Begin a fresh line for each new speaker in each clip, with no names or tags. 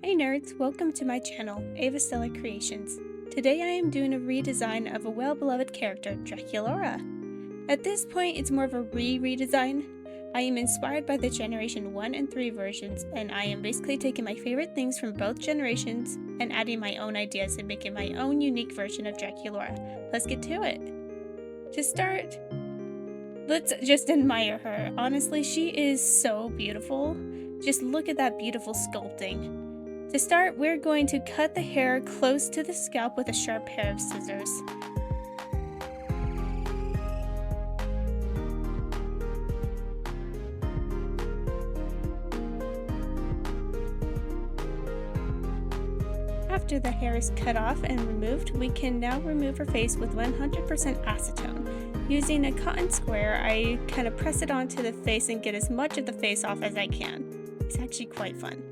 Hey nerds, welcome to my channel, Ava Stella Creations. Today I am doing a redesign of a well-beloved character, Draculaura. At this point, it's more of a redesign. I am inspired by the Generation 1 and 3 versions, and I am basically taking my favorite things from both generations and adding my own ideas and making my own unique version of Draculaura. Let's get to it. To start, let's just admire her. Honestly, she is so beautiful. Just look at that beautiful sculpting. To start, we're going to cut the hair close to the scalp with a sharp pair of scissors. After the hair is cut off and removed, we can now remove her face with 100% acetone. Using a cotton square, I kind of press it onto the face and get as much of the face off as I can. It's actually quite fun.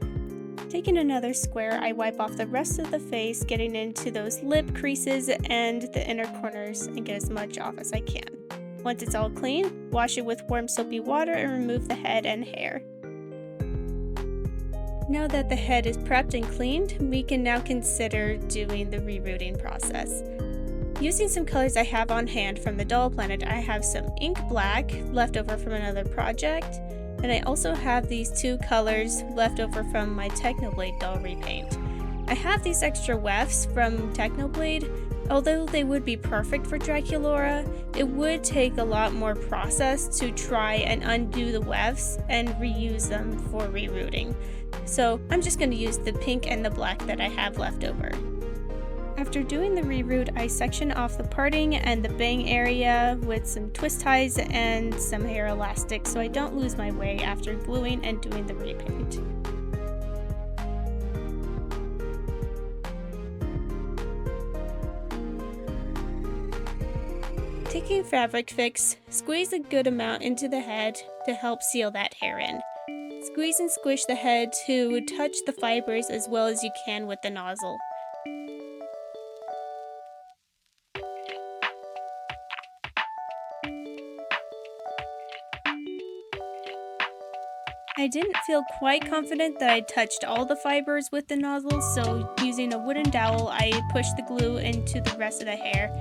Taking another square, I wipe off the rest of the face, getting into those lip creases and the inner corners and get as much off as I can. Once it's all clean, wash it with warm soapy water and remove the head and hair. Now that the head is prepped and cleaned, we can now consider doing the rerooting process. Using some colors I have on hand from the doll planet, I have some ink black left over from another project, and I also have these two colors left over from my Technoblade doll repaint. I have these extra wefts from Technoblade. Although they would be perfect for Draculaura, it would take a lot more process to try and undo the wefts and reuse them for rerooting. So I'm just going to use the pink and the black that I have left over. After doing the reroot, I section off the parting and the bang area with some twist ties and some hair elastic so I don't lose my way after gluing and doing the repaint. Taking Fabri Fix, squeeze a good amount into the head to help seal that hair in. Squeeze and squish the head to touch the fibers as well as you can with the nozzle. I didn't feel quite confident that I touched all the fibers with the nozzle, so using a wooden dowel, I pushed the glue into the rest of the hair.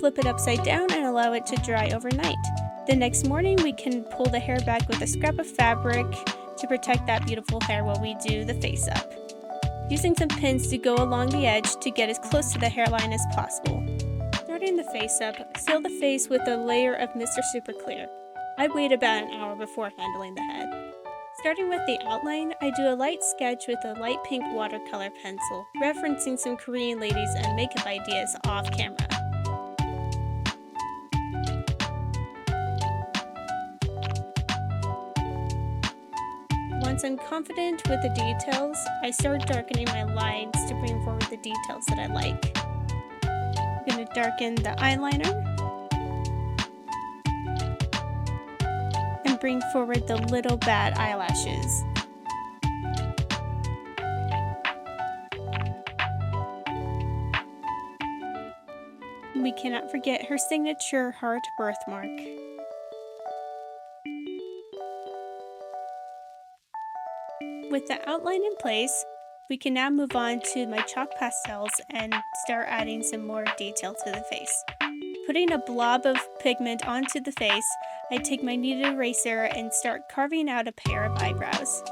Flip it upside down and allow it to dry overnight. The next morning we can pull the hair back with a scrap of fabric to protect that beautiful hair while we do the face up. Using some pins to go along the edge to get as close to the hairline as possible. Starting the face up, seal the face with a layer of Mr. SuperClear. I wait about an hour before handling the head. Starting with the outline, I do a light sketch with a light pink watercolor pencil, referencing some Korean ladies and makeup ideas off camera. Once I'm confident with the details, I start darkening my lines to bring forward the details that I like. I'm going to darken the eyeliner and bring forward the little bad eyelashes. We cannot forget her signature heart birthmark. With the outline in place, we can now move on to my chalk pastels and start adding some more detail to the face. Putting a blob of pigment onto the face, I take my kneaded eraser and start carving out a pair of eyebrows.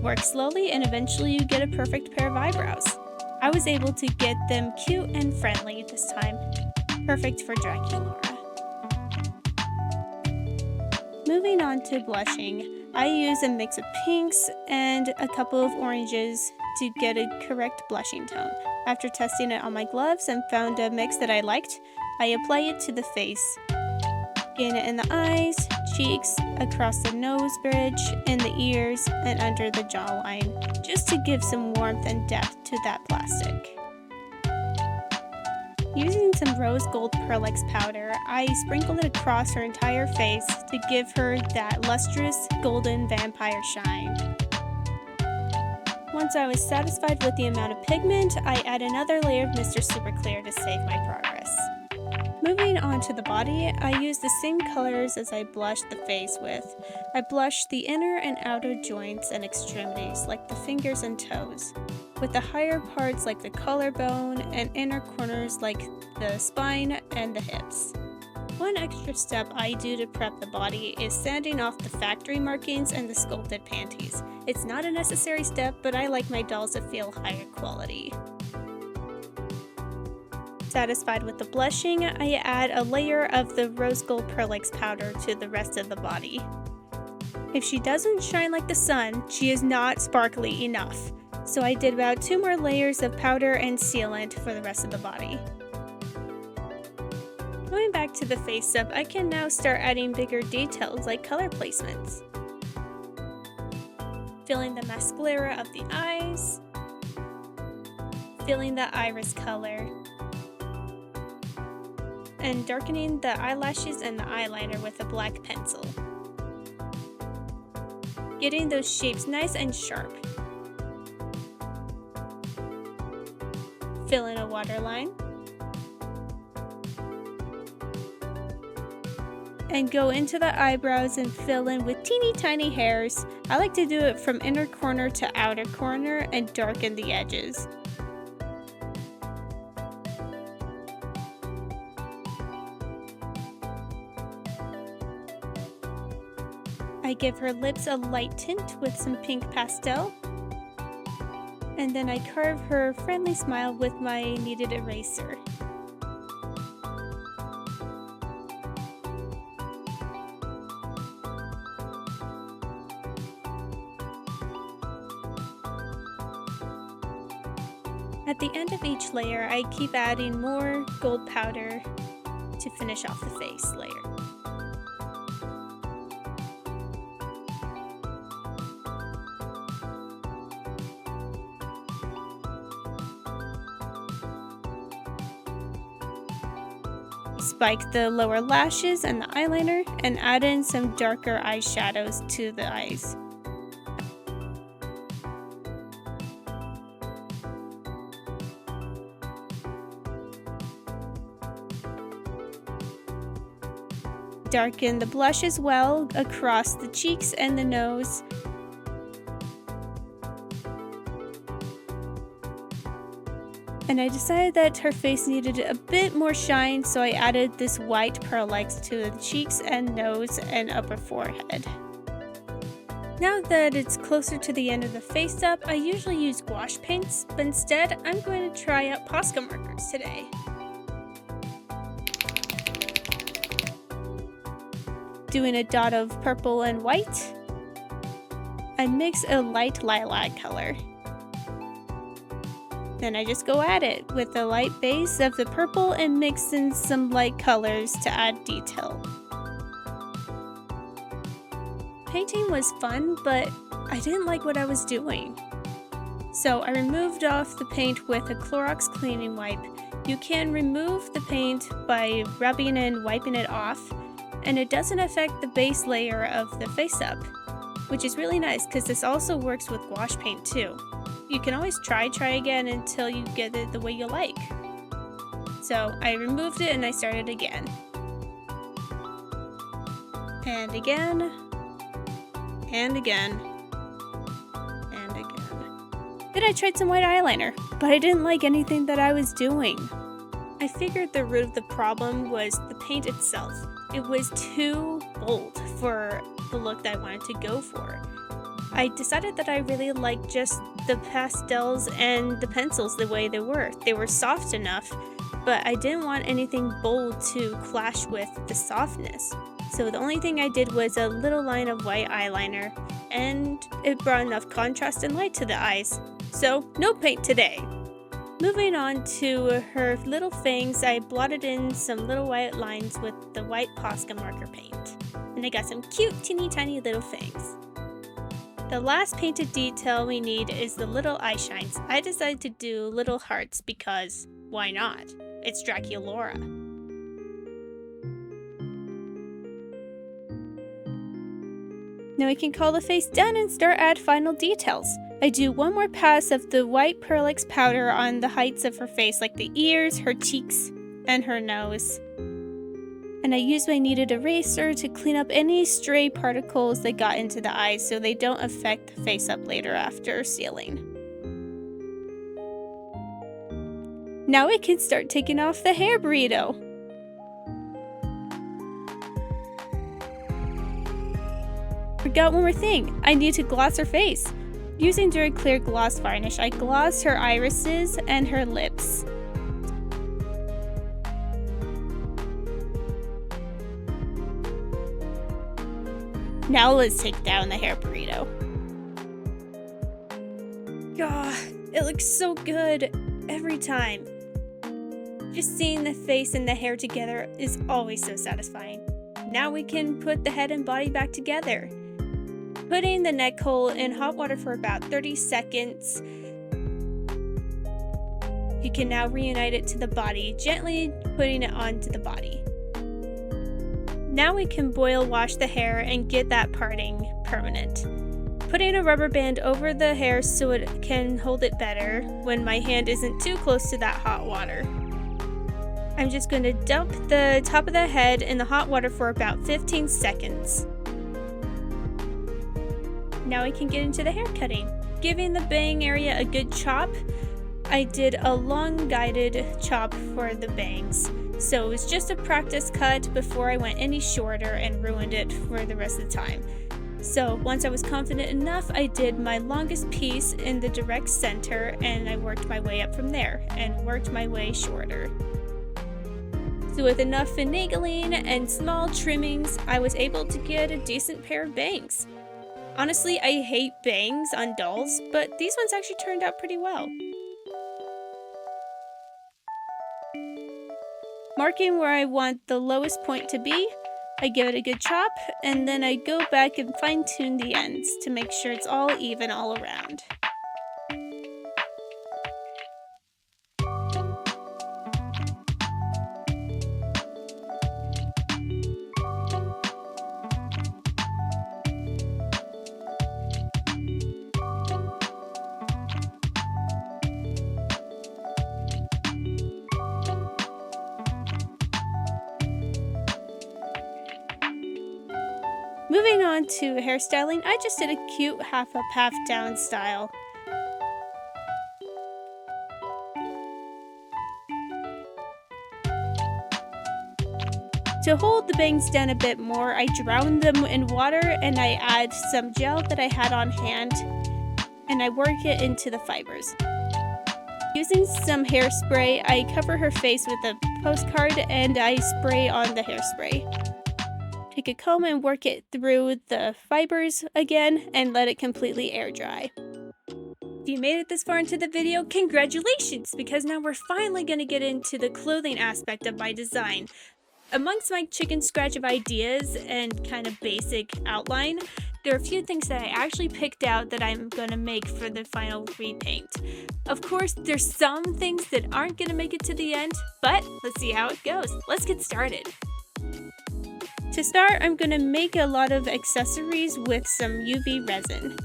Work slowly and eventually you get a perfect pair of eyebrows. I was able to get them cute and friendly this time. Perfect for Draculaura. Moving on to blushing, I use a mix of pinks and a couple of oranges to get a correct blushing tone. After testing it on my gloves and found a mix that I liked, I apply it to the face. Gain it in the eyes, cheeks, across the nose bridge, in the ears, and under the jawline, just to give some warmth and depth to that plastic. Using some rose gold Pearlix powder, I sprinkled it across her entire face to give her that lustrous golden vampire shine. Once I was satisfied with the amount of pigment, I add another layer of Mr. SuperClear to save my progress. Moving on to the body, I use the same colors as I blushed the face with. I blushed the inner and outer joints and extremities like the fingers and toes, with the higher parts like the collarbone and inner corners like the spine and the hips. One extra step I do to prep the body is sanding off the factory markings and the sculpted panties. It's not a necessary step, but I like my dolls to feel higher quality. Satisfied with the blushing, I add a layer of the rose gold pearlix powder to the rest of the body. If she doesn't shine like the sun, she is not sparkly enough, so I did about 2 more layers of powder and sealant for the rest of the body. Going back to the face up, I can now start adding bigger details like color placements. Filling the mascara of the eyes, filling the iris color, and darkening the eyelashes and the eyeliner with a black pencil. Getting those shapes nice and sharp. Fill in a waterline. And go into the eyebrows and fill in with teeny tiny hairs. I like to do it from inner corner to outer corner and darken the edges. I give her lips a light tint with some pink pastel, and then I carve her friendly smile with my kneaded eraser. At the end of each layer, I keep adding more gold powder to finish off the face layer. Spike the lower lashes and the eyeliner and add in some darker eyeshadows to the eyes. Darken the blush as well across the cheeks and the nose. And I decided that her face needed a bit more shine, so I added this white pearlix to the cheeks and nose and upper forehead. Now that it's closer to the end of the face up, I usually use gouache paints, but instead I'm going to try out POSCA markers today. Doing a dot of purple and white, I mix a light lilac color. Then I just go at it with the light base of the purple and mix in some light colors to add detail. Painting was fun, but I didn't like what I was doing. So I removed off the paint with a Clorox cleaning wipe. You can remove the paint by rubbing and wiping it off, and it doesn't affect the base layer of the face up, which is really nice because this also works with gouache paint too. You can always try again until you get it the way you like. So I removed it and I started again. And again. And again. And again. Then I tried some white eyeliner, but I didn't like anything that I was doing. I figured the root of the problem was the paint itself. It was too bold for the look that I wanted to go for. I decided that I really liked just the pastels and the pencils the way they were. They were soft enough, but I didn't want anything bold to clash with the softness. So the only thing I did was a little line of white eyeliner, and it brought enough contrast and light to the eyes. So no paint today. Moving on to her little fangs, I blotted in some little white lines with the white POSCA marker paint. And I got some cute teeny tiny little fangs. The last painted detail we need is the little eye shines. I decided to do little hearts because why not? It's Draculaura. Now we can call the face done and start add final details. I do one more pass of the white pearlix powder on the heights of her face, like the ears, her cheeks, and her nose. And I used my kneaded eraser to clean up any stray particles that got into the eyes so they don't affect the face up later after sealing. Now I can start taking off the hair burrito. Forgot one more thing, I need to gloss her face. Using Duraclear Gloss varnish, I gloss her irises and her lips. Now let's take down the hair burrito. God, it looks so good every time. Just seeing the face and the hair together is always so satisfying. Now we can put the head and body back together. Putting the neck hole in hot water for about 30 seconds. You can now reunite it to the body, gently putting it onto the body. Now we can boil wash the hair and get that parting permanent. Putting a rubber band over the hair so it can hold it better when my hand isn't too close to that hot water. I'm just going to dump the top of the head in the hot water for about 15 seconds. Now we can get into the hair cutting. Giving the bang area a good chop, I did a long guided chop for the bangs. So it was just a practice cut before I went any shorter and ruined it for the rest of the time. So once I was confident enough, I did my longest piece in the direct center and I worked my way up from there and worked my way shorter. So with enough finagling and small trimmings, I was able to get a decent pair of bangs. Honestly, I hate bangs on dolls, but these ones actually turned out pretty well. Marking where I want the lowest point to be, I give it a good chop, and then I go back and fine-tune the ends to make sure it's all even all around. Moving on to hairstyling, I just did a cute half up, half down style. To hold the bangs down a bit more, I drown them in water and I add some gel that I had on hand and I work it into the fibers. Using some hairspray, I cover her face with a postcard and I spray on the hairspray. Take a comb and work it through the fibers again and let it completely air dry. If you made it this far into the video, congratulations! Because now we're finally going to get into the clothing aspect of my design. Amongst my chicken scratch of ideas and kind of basic outline, there are a few things that I actually picked out that I'm going to make for the final repaint. Of course, there's some things that aren't going to make it to the end, but let's see how it goes. Let's get started. To start, I'm going to make a lot of accessories with some UV resin.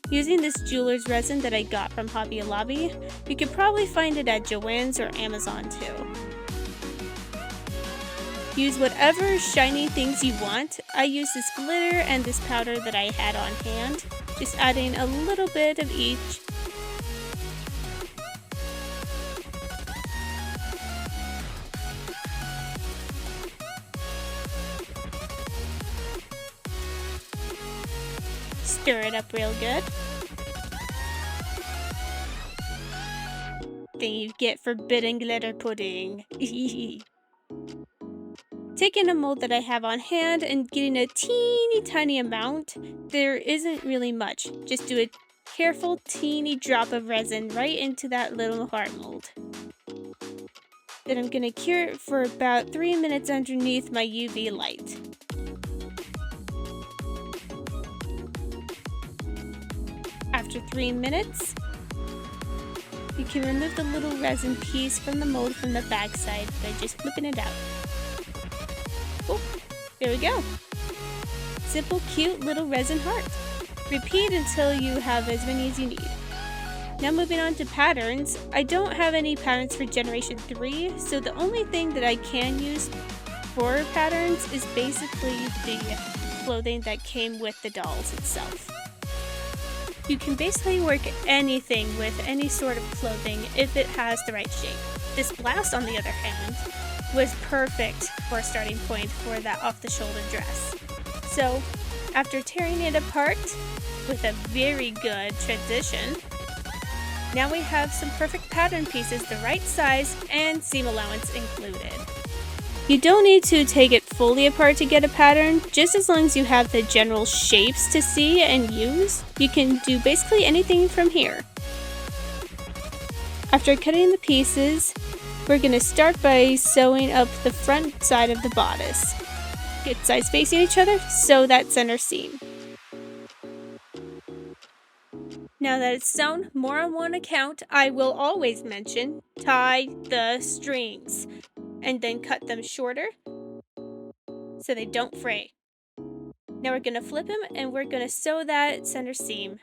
Using this jeweler's resin that I got from Hobby Lobby, you could probably find it at Joann's or Amazon too. Use whatever shiny things you want. I use this glitter and this powder that I had on hand, just adding a little bit of each. Stir it up real good. Then you get forbidden glitter pudding. Taking a mold that I have on hand and getting a teeny tiny amount. There isn't really much. Just do a careful teeny drop of resin right into that little heart mold. Then I'm going to cure it for about 3 minutes underneath my UV light. After 3 minutes, you can remove the little resin piece from the mold from the back side by just flipping it out. Oh, there we go. Simple, cute little resin heart. Repeat until you have as many as you need. Now moving on to patterns. I don't have any patterns for Generation 3, so the only thing that I can use for patterns is basically the clothing that came with the dolls itself. You can basically work anything with any sort of clothing if it has the right shape. This blouse, on the other hand, was perfect for a starting point for that off-the-shoulder dress. So, after tearing it apart with a very good transition, now we have some perfect pattern pieces, the right size, and seam allowance included. You don't need to take it fully apart to get a pattern, just as long as you have the general shapes to see and use, you can do basically anything from here. After cutting the pieces, we're going to start by sewing up the front side of the bodice. Get sides facing each other, sew that center seam. Now that it's sewn, more on one account, I will always mention, tie the strings, and then cut them shorter so they don't fray. Now we're going to flip them and we're going to sew that center seam.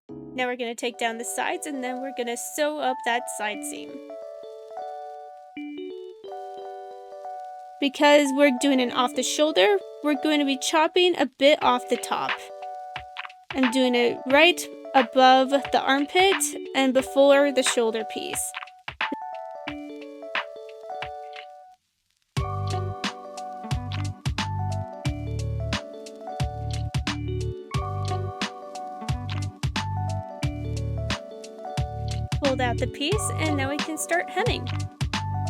Now we're going to take down the sides and then we're going to sew up that side seam. Because we're doing it off the shoulder, we're going to be chopping a bit off the top. I'm doing it right above the armpit and before the shoulder piece. Fold out the piece and now we can start hemming.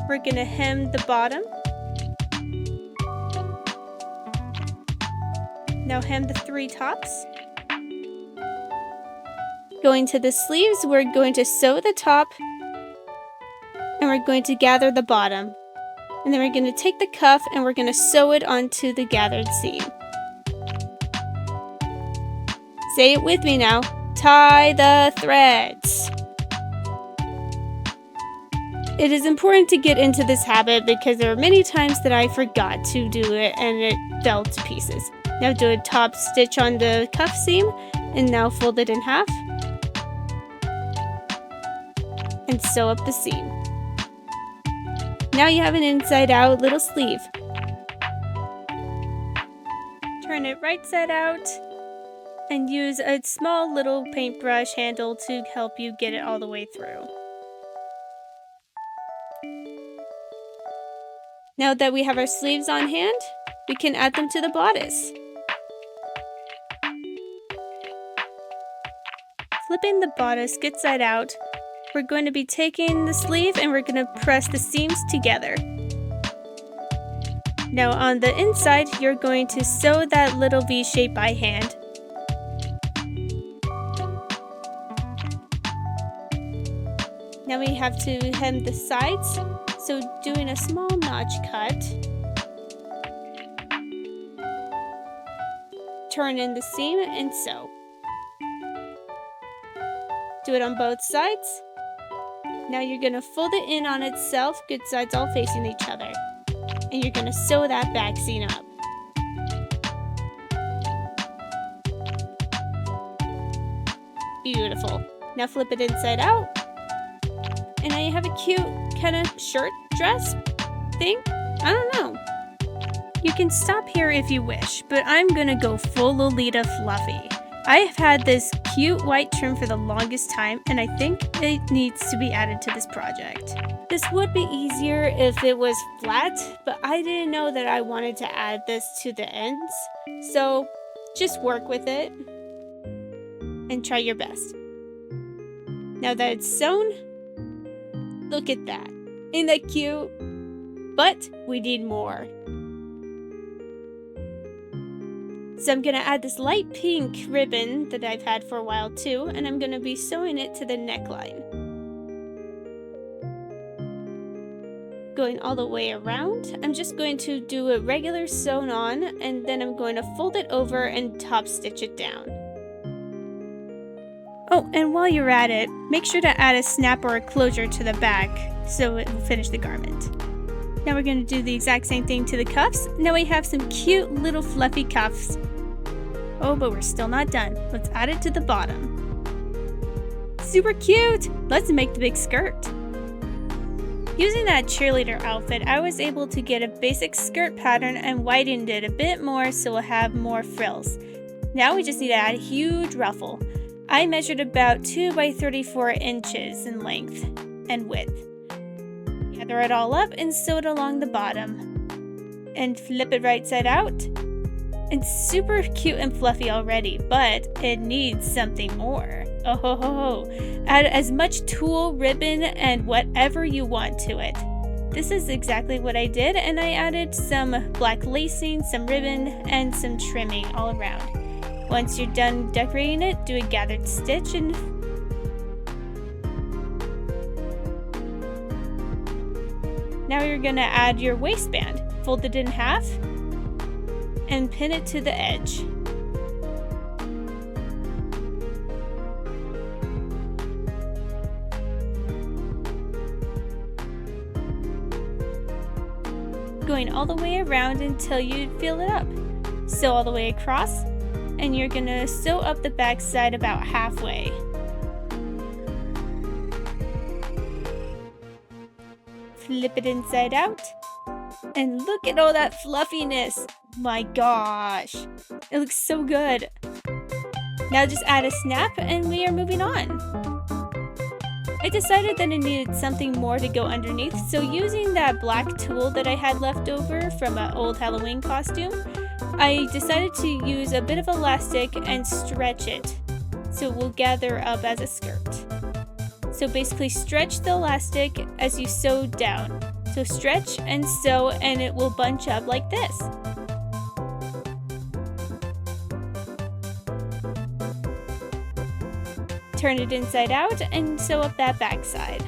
We're going to hem the bottom. Now hem the 3 tops. Going to the sleeves, we're going to sew the top and we're going to gather the bottom. And then we're going to take the cuff and we're going to sew it onto the gathered seam. Say it with me now. Tie the threads. It is important to get into this habit because there are many times that I forgot to do it and it fell to pieces. Now do a top stitch on the cuff seam and now fold it in half and sew up the seam. Now you have an inside out little sleeve. Turn it right side out and use a small little paintbrush handle to help you get it all the way through. Now that we have our sleeves on hand, we can add them to the bodice. Flipping the bodice good side out, we're going to be taking the sleeve and we're going to press the seams together. Now on the inside, you're going to sew that little V shape by hand. Now we have to hem the sides, so doing a small notch cut. Turn in the seam and sew. Do it on both sides. Now you're going to fold it in on itself, good sides all facing each other. And you're going to sew that back seam up. Beautiful. Now flip it inside out. And now you have a cute kind of shirt dress thing. I don't know. You can stop here if you wish, but I'm going to go full Lolita Fluffy. I have had this cute white trim for the longest time, and I think it needs to be added to this project. This would be easier if it was flat, but I didn't know that I wanted to add this to the ends. So just work with it and try your best. Now that it's sewn, look at that. Ain't that cute? But we need more. So I'm going to add this light pink ribbon that I've had for a while too, and I'm going to be sewing it to the neckline. Going all the way around, I'm just going to do a regular sewn on, and then I'm going to fold it over and top stitch it down. Oh, and while you're at it, make sure to add a snap or a closure to the back so it will finish the garment. Now we're going to do the exact same thing to the cuffs. Now we have some cute little fluffy cuffs. Oh, but we're still not done. Let's add it to the bottom. Super cute! Let's make the big skirt. Using that cheerleader outfit, I was able to get a basic skirt pattern and widened it a bit more so we'll have more frills. Now we just need to add a huge ruffle. I measured about 2 by 34 inches in length and width. Gather it all up and sew it along the bottom. And flip it right side out. It's super cute and fluffy already, but it needs something more. Oh ho ho ho. Add as much tulle, ribbon, and whatever you want to it. This is exactly what I did, and I added some black lacing, some ribbon, and some trimming all around. Once you're done decorating it, do a gathered stitch and now you're gonna add your waistband. Fold it in half and pin it to the edge. Going all the way around until you fill it up. Sew all the way across, and you're gonna sew up the back side about halfway. Flip it inside out, and look at all that fluffiness. My gosh, it looks so good. Now just add a snap and we are moving on. I decided that I needed something more to go underneath, so using that black tulle that I had left over from an old Halloween costume, I decided to use a bit of elastic and stretch it so it will gather up as a skirt. So basically stretch the elastic as you sew down. So stretch and sew and it will bunch up like this. Turn it inside out and sew up that back side.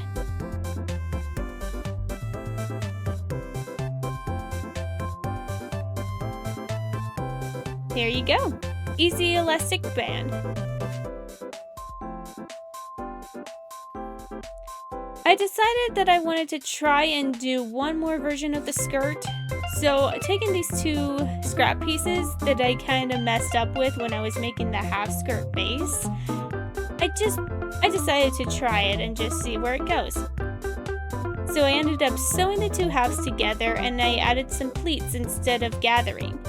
There you go. Easy elastic band. I decided that I wanted to try and do one more version of the skirt. So taking these two scrap pieces that I kind of messed up with when I was making the half skirt base, I decided to try it and just see where it goes. So I ended up sewing the two halves together and I added some pleats instead of gathering.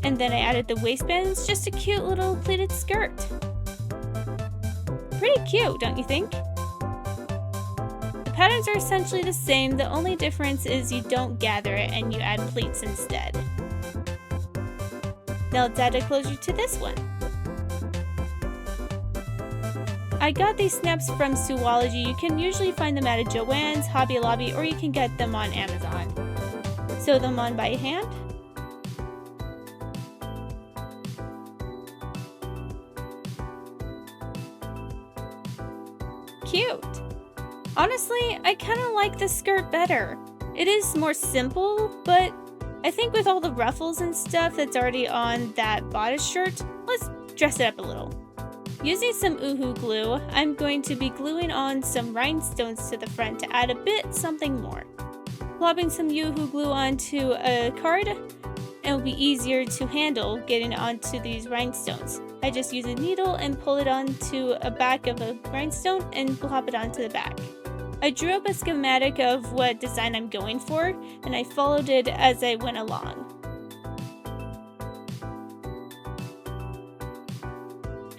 And then I added the waistband. It's just a cute little pleated skirt. Pretty cute, don't you think? The patterns are essentially the same. The only difference is you don't gather it and you add pleats instead. Now let's add a closure to this one. I got these snaps from Sewology. You can usually find them at a Joann's, Hobby Lobby, or you can get them on Amazon. Sew them on by hand. Cute! Honestly, I kind of like this skirt better. It is more simple, but I think with all the ruffles and stuff that's already on that bodice shirt, let's dress it up a little. Using some UHU glue, I'm going to be gluing on some rhinestones to the front to add a bit something more. Plopping some UHU glue onto a card, and it will be easier to handle getting onto these rhinestones. I just use a needle and pull it onto a back of a rhinestone and plop it onto the back. I drew up a schematic of what design I'm going for, and I followed it as I went along.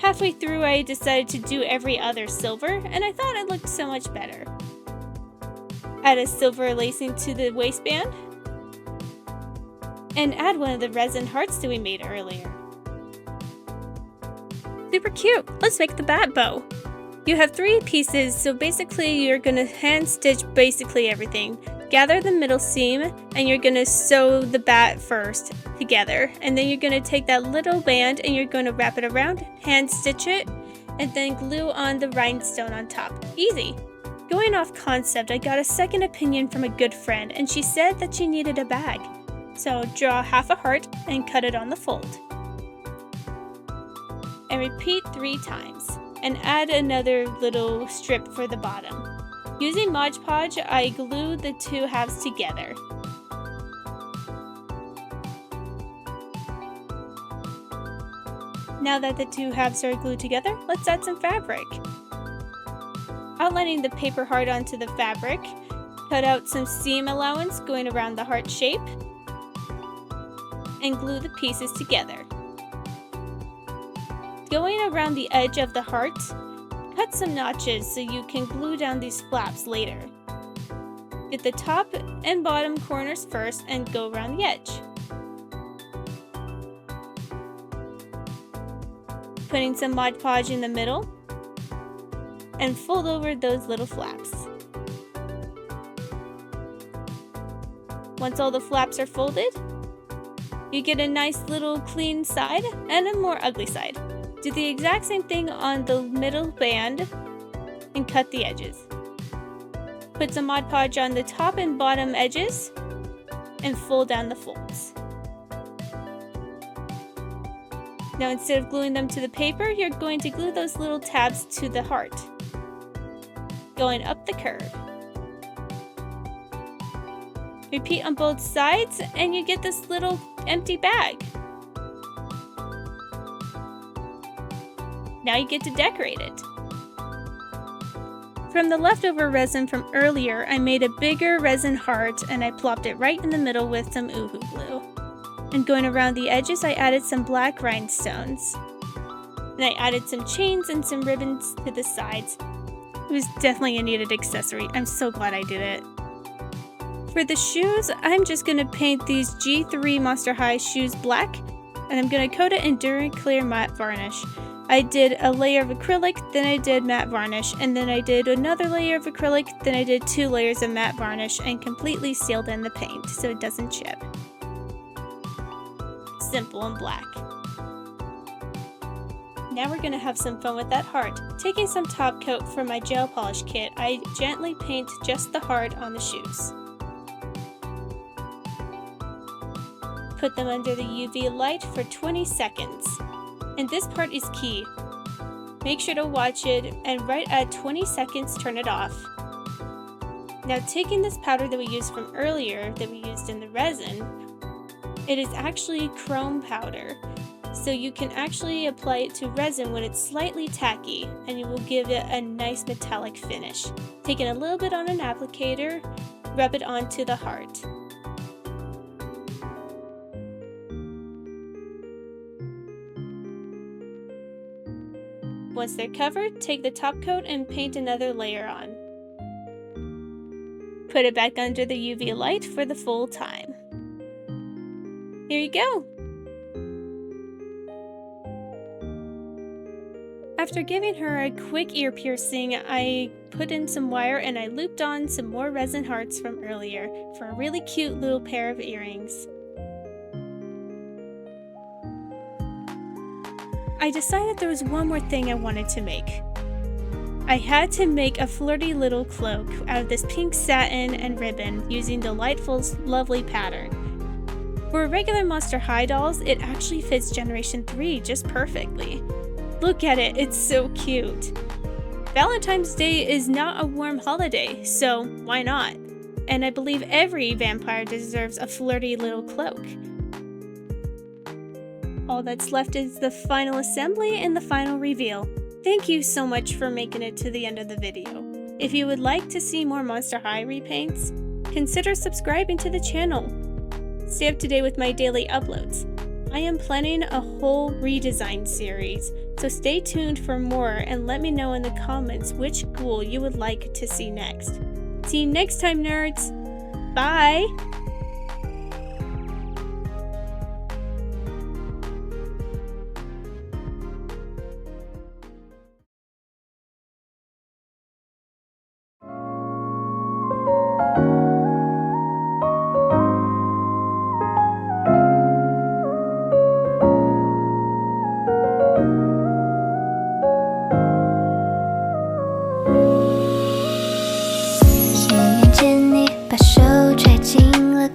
Halfway through, I decided to do every other silver, and I thought it looked so much better. Add a silver lacing to the waistband, and add one of the resin hearts that we made earlier. Super cute! Let's make the bat bow. You have 3 pieces, so basically you're going to hand stitch basically everything. Gather the middle seam, and you're going to sew the bat first together, and then you're going to take that little band and you're going to wrap it around, hand stitch it, and then glue on the rhinestone on top. Easy! Going off concept, I got a second opinion from a good friend, and she said that she needed a bag. So draw half a heart and cut it on the fold. And repeat 3 times, and add another little strip for the bottom. Using Mod Podge, I glued the 2 halves together. Now that the 2 halves are glued together, let's add some fabric. Outlining the paper heart onto the fabric, Cut out some seam allowance going around the heart shape and glue the pieces together. Going around the edge of the heart, cut some notches so you can glue down these flaps later. Get the top and bottom corners first and go around the edge. Putting some Mod Podge in the middle and fold over those little flaps. Once all the flaps are folded, you get a nice little clean side and a more ugly side. Do the exact same thing on the middle band and cut the edges. Put some Mod Podge on the top and bottom edges and fold down the folds. Now instead of gluing them to the paper, you're going to glue those little tabs to the heart, going up the curve. Repeat on both sides and you get this little empty bag. Now you get to decorate it. From the leftover resin from earlier, I made a bigger resin heart and I plopped it right in the middle with some UHU Glue. And going around the edges, I added some black rhinestones. And I added some chains and some ribbons to the sides. It was definitely a needed accessory. I'm so glad I did it. For the shoes, I'm just going to paint these G3 Monster High shoes black, and I'm going to coat it in Duraclear Matte varnish. I did a layer of acrylic, then I did matte varnish, and then I did another layer of acrylic, then I did 2 layers of matte varnish and completely sealed in the paint so it doesn't chip. Simple and black. Now we're going to have some fun with that heart. Taking some top coat from my gel polish kit, I gently paint just the heart on the shoes. Put them under the UV light for 20 seconds. And this part is key. Make sure to watch it and right at 20 seconds turn it off. Now taking this powder that we used from earlier that we used in the resin, it is actually chrome powder. So you can actually apply it to resin when it's slightly tacky and you will give it a nice metallic finish. Taking a little bit on an applicator, rub it onto the heart. Once they're covered, take the top coat and paint another layer on. Put it back under the UV light for the full time. Here you go! After giving her a quick ear piercing, I put in some wire and I looped on some more resin hearts from earlier for a really cute little pair of earrings. I decided there was one more thing I wanted to make. I had to make a flirty little cloak out of this pink satin and ribbon using Delightful's lovely pattern. For regular Monster High dolls, it actually fits Generation 3 just perfectly. Look at it, it's so cute. Valentine's Day is not a warm holiday, so why not? And I believe every vampire deserves a flirty little cloak. All that's left is the final assembly and the final reveal. Thank you so much for making it to the end of the video. If you would like to see more Monster High repaints, consider subscribing to the channel. Stay up to date with my daily uploads. I am planning a whole redesign series, so stay tuned for more and let me know in the comments which ghoul you would like to see next. See you next time, nerds! Bye!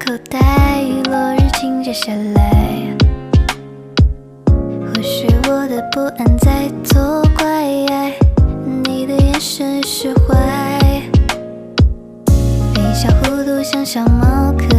口袋雨落日倾泻下来，或许我的不安在作怪，你的眼神释怀，微笑弧度像小猫可